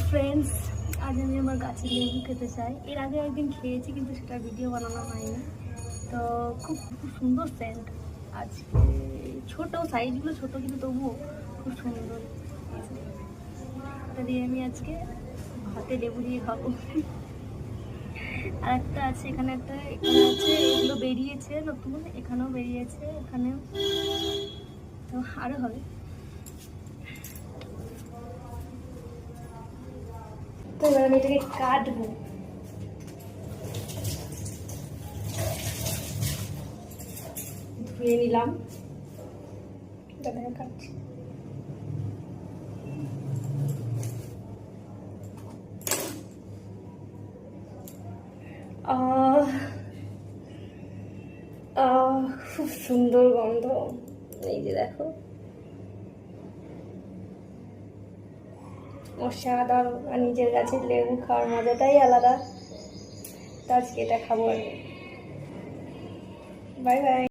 Friends, আজ আমি আমার গাছের লেবু খেতে চাই। এর আগে একদিন খেয়েছি কিন্তু সেটা ভিডিও বানানো হয়নি। তো খুব খুব সুন্দর সেন্ট। আজকে ছোটো সাইজগুলো ছোটো কিন্তু তবুও খুব সুন্দর। এটা দিয়ে আমি আজকে ভাতে লেবু দিয়ে খাবো। আর একটা আছে এখানে, এখানে আছে, এগুলো বেরিয়েছে নতুন, এখানেও বেরিয়েছে, এখানেও, তো আরও হবে। তো এবার আমি এটাকে কাটবো। ধুয়ে নিলাম, কাটছি। খুব সুন্দর গন্ধ, এই যে দেখো, অসাধারণ। আর নিজের গাছের লেবু খাওয়ার মজাটাই আলাদা। তো আজকে এটা খাবো আমি। Bye bye.